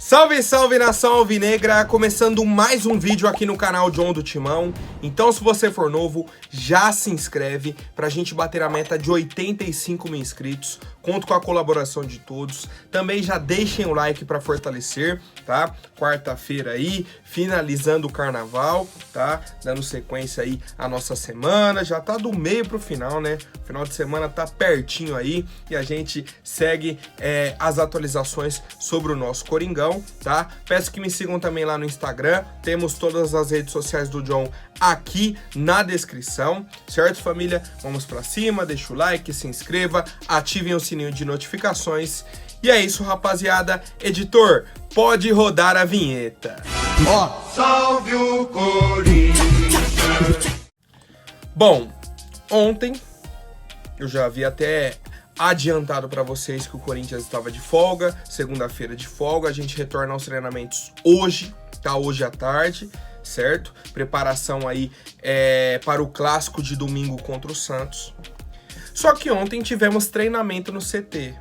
Salve, salve nação alvinegra, começando mais um vídeo aqui no canal John do Timão. Então se você for novo, já se inscreve pra gente bater a meta de 85 mil inscritos. Conto com a colaboração de todos. Também já deixem o like pra fortalecer, tá? Quarta-feira aí, finalizando o carnaval, tá? Dando sequência aí à nossa semana, já tá do meio pro final, né? O final de semana tá pertinho aí e a gente segue as atualizações sobre o nosso Coringão, tá? Peço que me sigam também lá no Instagram, temos todas as redes sociais do John aqui na descrição, certo, família? Vamos pra cima, deixa o like, se inscreva, ativem o sininho de notificações. E é isso, rapaziada. Editor, pode rodar a vinheta. Ó, salve o Corinthians! Bom, ontem eu já havia até adiantado para vocês que o Corinthians estava de folga, segunda-feira de folga, a gente retorna aos treinamentos hoje, tá? Hoje à tarde, certo? Preparação aí para o clássico de domingo contra o Santos. Só que ontem tivemos treinamento no CT.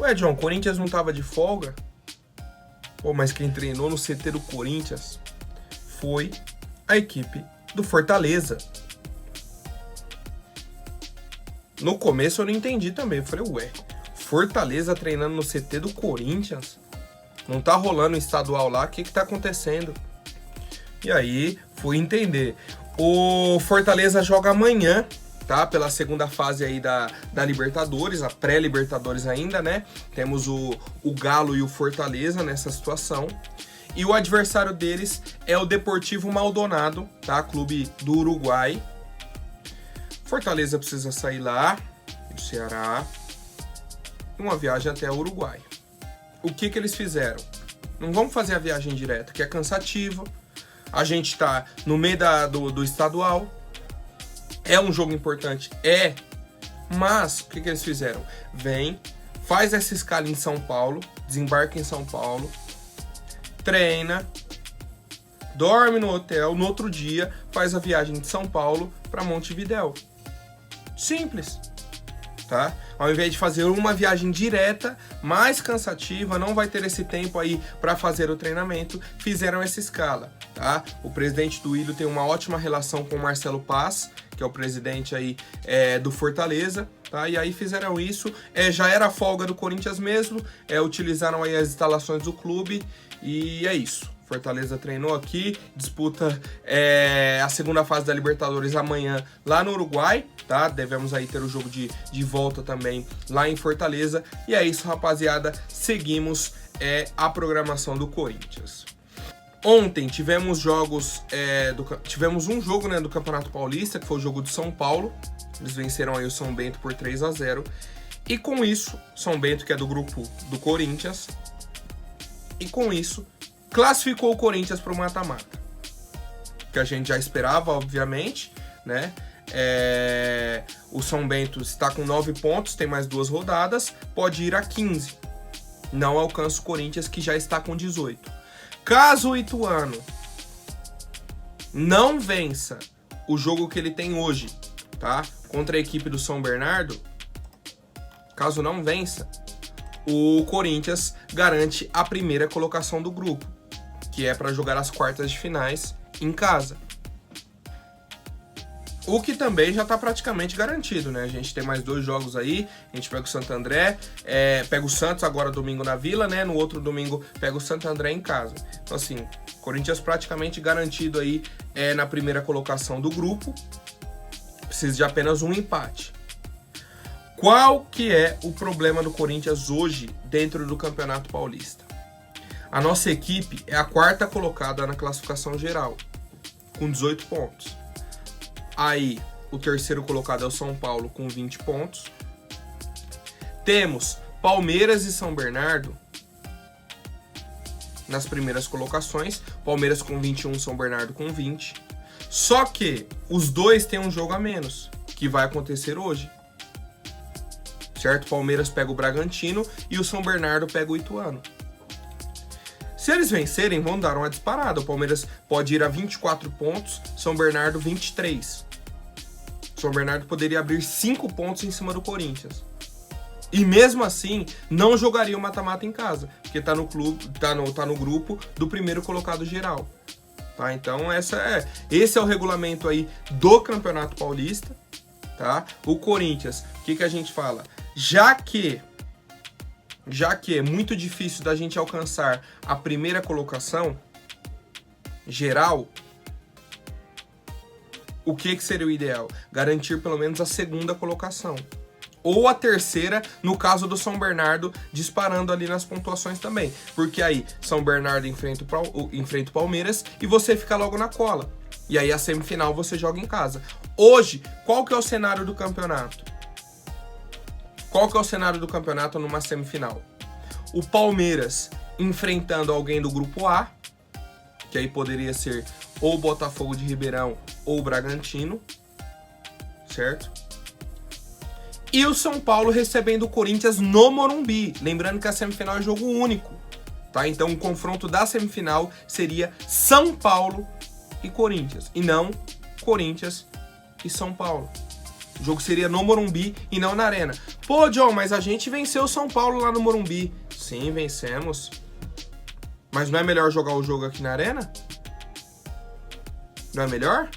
Ué, John, o Corinthians não tava de folga? Pô, mas quem treinou no CT do Corinthians foi a equipe do Fortaleza. No começo eu não entendi também. Eu falei, ué, Fortaleza treinando no CT do Corinthians? Não tá rolando o estadual lá? O que tá acontecendo? E aí, fui entender. O Fortaleza joga amanhã, tá? Pela segunda fase aí da Libertadores, a pré-Libertadores ainda, né? Temos o Galo e o Fortaleza nessa situação. E o adversário deles é o Deportivo Maldonado, tá? Clube do Uruguai. Fortaleza precisa sair lá, do Ceará, uma viagem até o Uruguai. O que eles fizeram? Não vamos fazer a viagem direta, que é cansativa. A gente tá no meio do estadual. É um jogo importante? É. Mas, o que eles fizeram? Vem, faz essa escala em São Paulo, desembarca em São Paulo, treina, dorme no hotel, no outro dia faz a viagem de São Paulo para Montevidéu. Simples, tá? Ao invés de fazer uma viagem direta, mais cansativa, não vai ter esse tempo aí para fazer o treinamento, fizeram essa escala, tá? O presidente do Ilho tem uma ótima relação com o Marcelo Paz, que é o presidente aí do Fortaleza, tá? E aí fizeram isso, já era a folga do Corinthians mesmo, utilizaram aí as instalações do clube e é isso. Fortaleza treinou aqui, disputa a segunda fase da Libertadores amanhã lá no Uruguai, tá? Devemos aí ter o jogo de volta também lá em Fortaleza. E é isso, rapaziada, seguimos a programação do Corinthians. Ontem tivemos jogos, tivemos um jogo, né, do Campeonato Paulista, que foi o jogo de São Paulo. Eles venceram aí o São Bento por 3-0. E com isso, São Bento, que é do grupo do Corinthians, e com isso classificou o Corinthians para o mata-mata, que a gente já esperava, obviamente, né? O São Bento está com 9 pontos, tem mais 2 rodadas, pode ir a 15. Não alcança o Corinthians, que já está com 18. Caso o Ituano não vença o jogo que ele tem hoje, tá? Contra a equipe do São Bernardo, caso não vença, o Corinthians garante a primeira colocação do grupo, que é para jogar as quartas de finais em casa. O que também já está praticamente garantido, né? A gente tem mais 2 jogos aí, a gente pega o Santo André, pega o Santos agora domingo na Vila, né? No outro domingo pega o Santo André em casa. Então assim, Corinthians praticamente garantido aí na primeira colocação do grupo, precisa de apenas um empate. Qual que é o problema do Corinthians hoje dentro do Campeonato Paulista? A nossa equipe é a 4ª colocada na classificação geral, com 18 pontos. Aí, o 3º colocado é o São Paulo, com 20 pontos. Temos Palmeiras e São Bernardo nas primeiras colocações. Palmeiras com 21, São Bernardo com 20. Só que os dois têm um jogo a menos, que vai acontecer hoje. Certo? Palmeiras pega o Bragantino e o São Bernardo pega o Ituano. Se eles vencerem, vão dar uma disparada. O Palmeiras pode ir a 24 pontos, São Bernardo 23. São Bernardo poderia abrir 5 pontos em cima do Corinthians. E mesmo assim, não jogaria o mata-mata em casa, porque tá no clube, tá no grupo do primeiro colocado geral. Tá? Então esse é o regulamento aí do Campeonato Paulista, tá? O Corinthians, o que a gente fala? Já que é muito difícil da gente alcançar a primeira colocação geral, o que seria o ideal? Garantir pelo menos a segunda colocação. Ou a terceira, no caso do São Bernardo, disparando ali nas pontuações também. Porque aí, São Bernardo enfrenta o Palmeiras e você fica logo na cola. E aí, a semifinal você joga em casa. Hoje, qual que é o cenário do campeonato? Qual que é o cenário do campeonato numa semifinal? O Palmeiras enfrentando alguém do Grupo A, que aí poderia ser ou Botafogo de Ribeirão ou Bragantino, certo? E o São Paulo recebendo o Corinthians no Morumbi. Lembrando que a semifinal é jogo único, tá? Então o confronto da semifinal seria São Paulo e Corinthians, e não Corinthians e São Paulo. O jogo seria no Morumbi e não na Arena. Pô, John, mas a gente venceu o São Paulo lá no Morumbi. Sim, vencemos. Mas não é melhor jogar o jogo aqui na Arena? Não é melhor?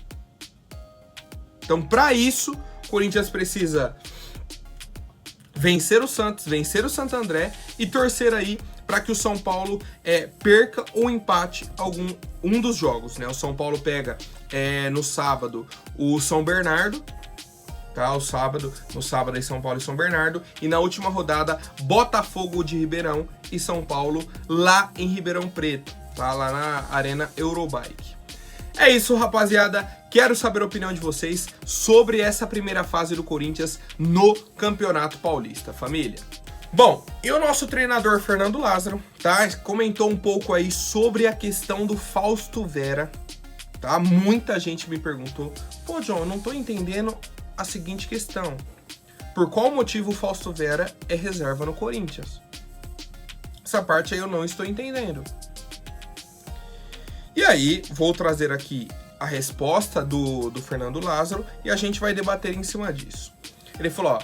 Então, para isso, o Corinthians precisa vencer o Santos, vencer o Santo André e torcer aí para que o São Paulo perca ou empate um dos jogos, né? O São Paulo pega no sábado o São Bernardo, tá? No sábado aí São Paulo e São Bernardo, e na última rodada Botafogo de Ribeirão e São Paulo lá em Ribeirão Preto, tá? Lá na Arena Eurobike. É isso, rapaziada. Quero saber a opinião de vocês sobre essa primeira fase do Corinthians no Campeonato Paulista, família. Bom, e o nosso treinador Fernando Lázaro, tá? Comentou um pouco aí sobre a questão do Fausto Vera, tá? Muita gente me perguntou, pô, John, eu não tô entendendo a seguinte questão. Por qual motivo o Fausto Vera é reserva no Corinthians? Essa parte aí eu não estou entendendo. E aí, vou trazer aqui a resposta do Fernando Lázaro e a gente vai debater em cima disso. Ele falou, ó,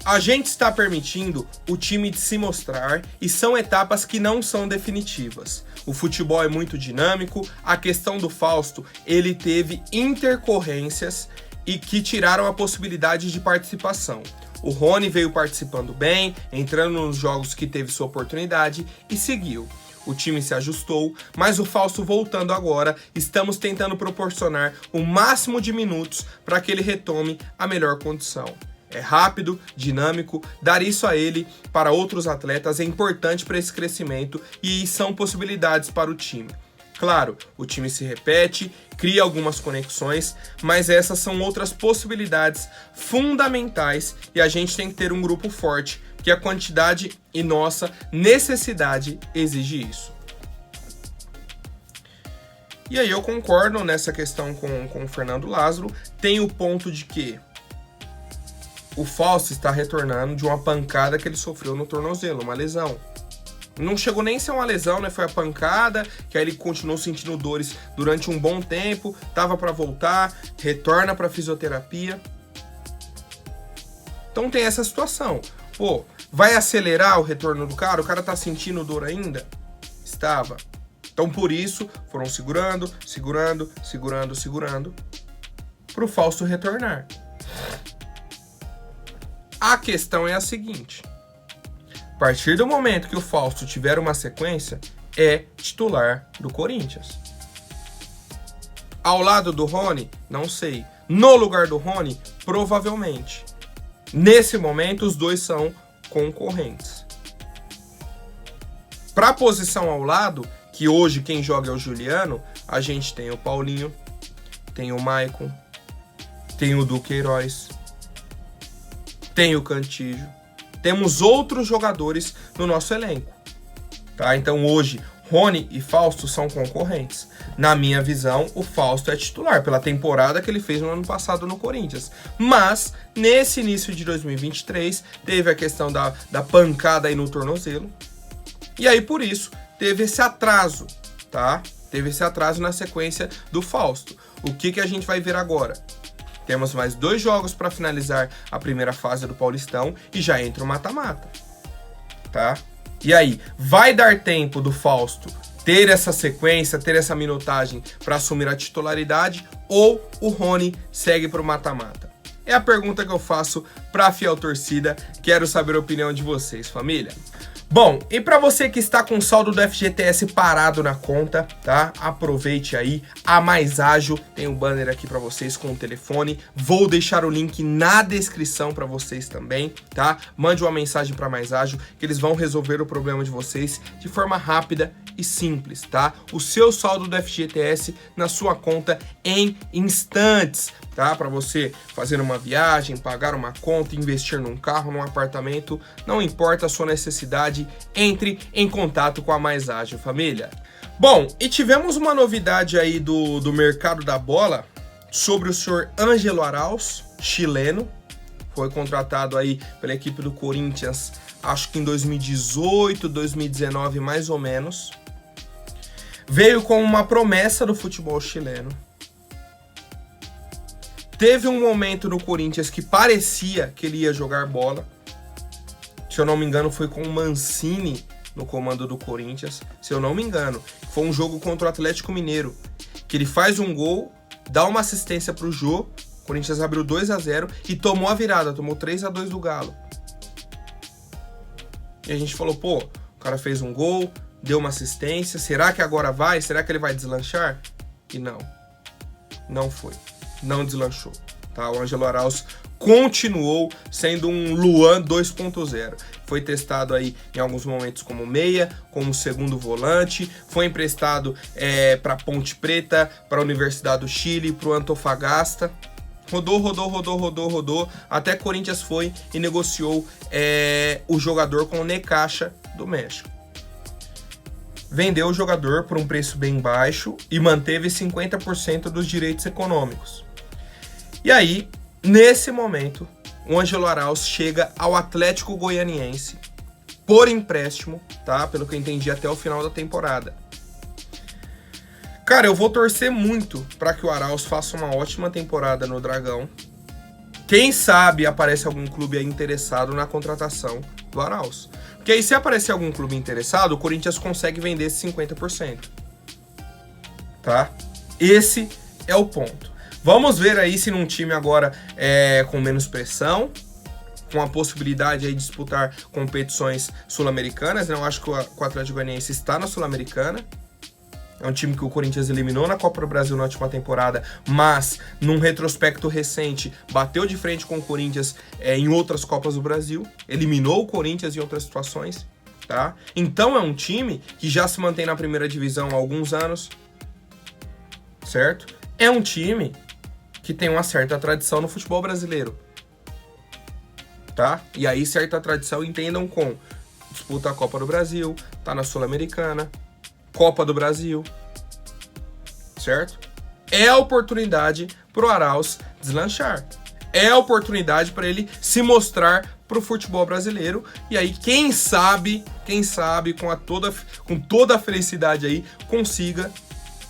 a gente está permitindo o time de se mostrar e são etapas que não são definitivas. O futebol é muito dinâmico, a questão do Fausto, ele teve intercorrências e que tiraram a possibilidade de participação. O Rony veio participando bem, entrando nos jogos que teve sua oportunidade e seguiu. O time se ajustou, mas o Fausto voltando agora, estamos tentando proporcionar o máximo de minutos para que ele retome a melhor condição. É rápido, dinâmico, dar isso a ele para outros atletas é importante para esse crescimento e são possibilidades para o time. Claro, o time se repete, cria algumas conexões, mas essas são outras possibilidades fundamentais e a gente tem que ter um grupo forte, que a quantidade e nossa necessidade exige isso. E aí eu concordo nessa questão com o Fernando Lázaro, tem o ponto de que o Fausto está retornando de uma pancada que ele sofreu no tornozelo, uma lesão. Não chegou nem a ser uma lesão, né? Foi a pancada, que aí ele continuou sentindo dores durante um bom tempo, tava para voltar, retorna para fisioterapia. Então tem essa situação. Pô, vai acelerar o retorno do cara? O cara tá sentindo dor ainda? Estava. Então por isso foram segurando, pro Fausto retornar. A questão é a seguinte. A partir do momento que o Fausto tiver uma sequência, é titular do Corinthians. Ao lado do Rony, não sei. No lugar do Rony, provavelmente. Nesse momento, os dois são concorrentes. Para a posição ao lado, que hoje quem joga é o Juliano, a gente tem o Paulinho, tem o Maicon, tem o Duqueiroz, tem o Cantillo. Temos outros jogadores no nosso elenco, tá? Então hoje, Rony e Fausto são concorrentes. Na minha visão, o Fausto é titular pela temporada que ele fez no ano passado no Corinthians. Mas, nesse início de 2023, teve a questão da pancada aí no tornozelo. E aí, por isso, teve esse atraso, tá? Teve esse atraso na sequência do Fausto. O que a gente vai ver agora? Temos mais 2 jogos para finalizar a primeira fase do Paulistão e já entra o mata-mata, tá? E aí, vai dar tempo do Fausto ter essa sequência, ter essa minutagem para assumir a titularidade, ou o Rony segue para o mata-mata? É a pergunta que eu faço para a fiel torcida. Quero saber a opinião de vocês, família. Bom, e para você que está com o saldo do FGTS parado na conta, tá? Aproveite aí, a Mais Ágil tem um banner aqui para vocês com o telefone. Vou deixar o link na descrição para vocês também, tá? Mande uma mensagem para Mais Ágil que eles vão resolver o problema de vocês de forma rápida e simples, tá? O seu saldo do FGTS na sua conta em instantes, tá? Para você fazer uma viagem, pagar uma conta, investir num carro, num apartamento, não importa a sua necessidade, entre em contato com a Mais Ágil, família. Bom, e tivemos uma novidade aí do mercado da bola sobre o senhor Ângelo Arauz, chileno, foi contratado aí pela equipe do Corinthians, acho que em 2018, 2019 mais ou menos. Veio com uma promessa do futebol chileno. Teve um momento no Corinthians que parecia que ele ia jogar bola. Se eu não me engano, foi com o Mancini no comando do Corinthians. Se eu não me engano, foi um jogo contra o Atlético Mineiro, que ele faz um gol, dá uma assistência pro Jô, o Corinthians abriu 2-0 e tomou a virada, tomou 3-2 do Galo. E a gente falou, pô, o cara fez um gol, deu uma assistência, será que agora vai? Será que ele vai deslanchar? E não foi, não deslanchou, tá? O Ângelo Arauz continuou sendo um Luan 2.0. Foi testado aí em alguns momentos como meia, como segundo volante, foi emprestado para Ponte Preta, para a Universidade do Chile, para o Antofagasta. Rodou, até Corinthians foi e negociou o jogador com o Necaxa do México. Vendeu o jogador por um preço bem baixo e manteve 50% dos direitos econômicos. E aí, nesse momento, o Ângelo Arauz chega ao Atlético Goianiense por empréstimo, tá? Pelo que eu entendi, até o final da temporada. Cara, eu vou torcer muito para que o Arauz faça uma ótima temporada no Dragão. Quem sabe aparece algum clube aí interessado na contratação do Arauz. Porque aí, se aparecer algum clube interessado, o Corinthians consegue vender esse 50%. Tá? Esse é o ponto. Vamos ver aí se num time agora com menos pressão, com a possibilidade aí de disputar competições sul-americanas. Eu acho que o Atlético Goianiense está na Sul-Americana. É um time que o Corinthians eliminou na Copa do Brasil na última temporada, mas num retrospecto recente bateu de frente com o Corinthians em outras Copas do Brasil, eliminou o Corinthians em outras situações, tá? Então é um time que já se mantém na primeira divisão há alguns anos, certo? É um time que tem uma certa tradição no futebol brasileiro, tá? E aí certa tradição entendam com disputa a Copa do Brasil, tá na Sul-Americana, Copa do Brasil, certo? É a oportunidade pro Arauz deslanchar. É a oportunidade para ele se mostrar pro futebol brasileiro. E aí, quem sabe, com toda a felicidade aí, consiga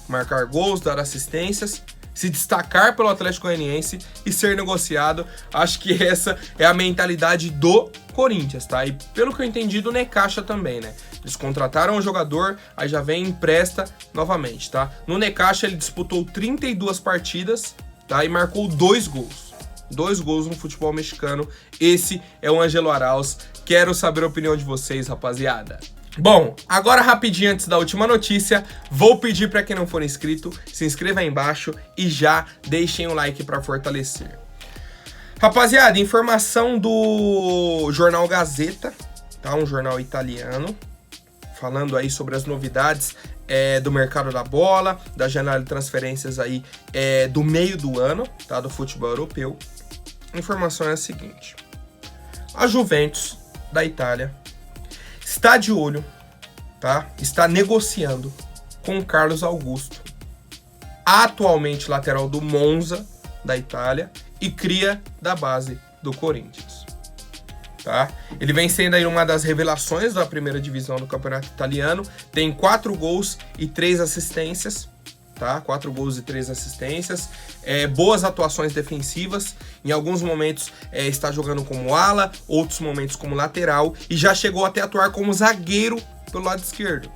marcar gols, dar assistências, se destacar pelo Atlético Goianiense e ser negociado. Acho que essa é a mentalidade do Corinthians, tá? E pelo que eu entendi, do Necaxa também, né? Eles contrataram o jogador, aí já vem e empresta novamente, tá? No Necaxa ele disputou 32 partidas, tá? E marcou 2 gols. 2 gols no futebol mexicano. Esse é o Ângelo Arauz. Quero saber a opinião de vocês, rapaziada. Bom, agora rapidinho antes da última notícia, vou pedir para quem não for inscrito, se inscreva aí embaixo e já deixem o like para fortalecer. Rapaziada, informação do jornal Gazeta, tá? Um jornal italiano, falando aí sobre as novidades do mercado da bola, da janela de transferências aí do meio do ano, tá? Do futebol europeu. A informação é a seguinte: a Juventus da Itália está de olho, tá? Está negociando com o Carlos Augusto, atualmente lateral do Monza da Itália e cria da base do Corinthians, tá? Ele vem sendo aí uma das revelações da primeira divisão do campeonato italiano, tem 4 gols e 3 assistências, tá? 4 gols e 3 assistências. Boas atuações defensivas. Em alguns momentos está jogando como ala, outros momentos como lateral. E já chegou até a atuar como zagueiro pelo lado esquerdo.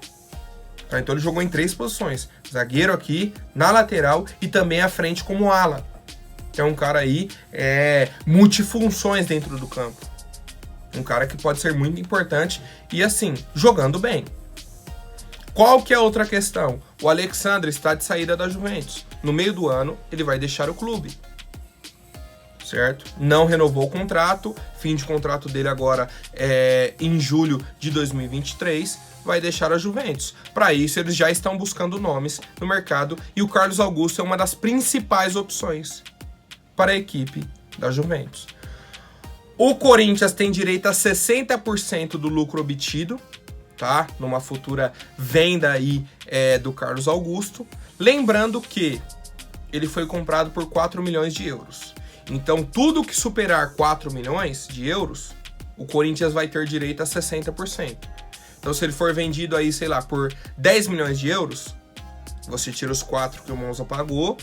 Tá? Então ele jogou em 3 posições. Zagueiro aqui, na lateral e também à frente como ala. Que é um cara aí multifunções dentro do campo. Um cara que pode ser muito importante e assim, jogando bem. Qual que é a outra questão? O Alexandre está de saída da Juventus. No meio do ano, ele vai deixar o clube. Certo? Não renovou o contrato. Fim de contrato dele agora é em julho de 2023. Vai deixar a Juventus. Para isso, eles já estão buscando nomes no mercado. E o Carlos Augusto é uma das principais opções para a equipe da Juventus. O Corinthians tem direito a 60% do lucro obtido, tá? Numa futura venda aí do Carlos Augusto. Lembrando que ele foi comprado por 4 milhões de euros. Então, tudo que superar 4 milhões de euros, o Corinthians vai ter direito a 60%. Então, se ele for vendido aí, sei lá, por 10 milhões de euros, você tira os 4 que o Monza pagou,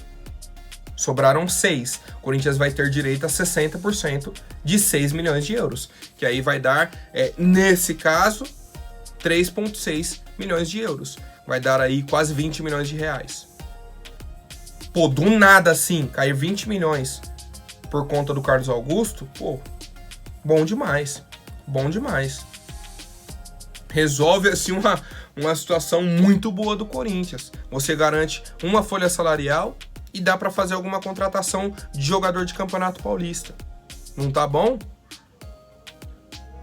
sobraram 6. O Corinthians vai ter direito a 60% de 6 milhões de euros. Que aí vai dar, nesse caso, 3,6 milhões de euros. Vai dar aí quase 20 milhões de reais. Pô, do nada assim, cair 20 milhões por conta do Carlos Augusto, pô, bom demais. Bom demais. Resolve assim uma situação muito boa do Corinthians. Você garante uma folha salarial e dá para fazer alguma contratação de jogador de Campeonato Paulista. Não tá bom?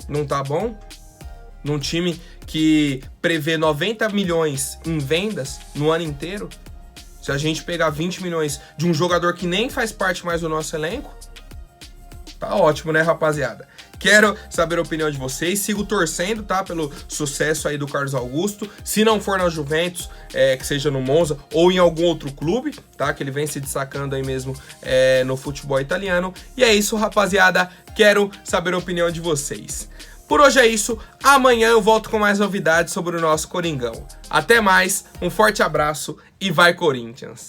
Não tá bom? Num time que prevê 90 milhões em vendas no ano inteiro, se a gente pegar 20 milhões de um jogador que nem faz parte mais do nosso elenco, tá ótimo, né, rapaziada? Quero saber a opinião de vocês. Sigo torcendo, tá? Pelo sucesso aí do Carlos Augusto. Se não for na Juventus, que seja no Monza ou em algum outro clube, tá? Que ele vem se destacando aí mesmo no futebol italiano. E é isso, rapaziada. Quero saber a opinião de vocês. Por hoje é isso. Amanhã eu volto com mais novidades sobre o nosso Coringão. Até mais, um forte abraço e vai Corinthians!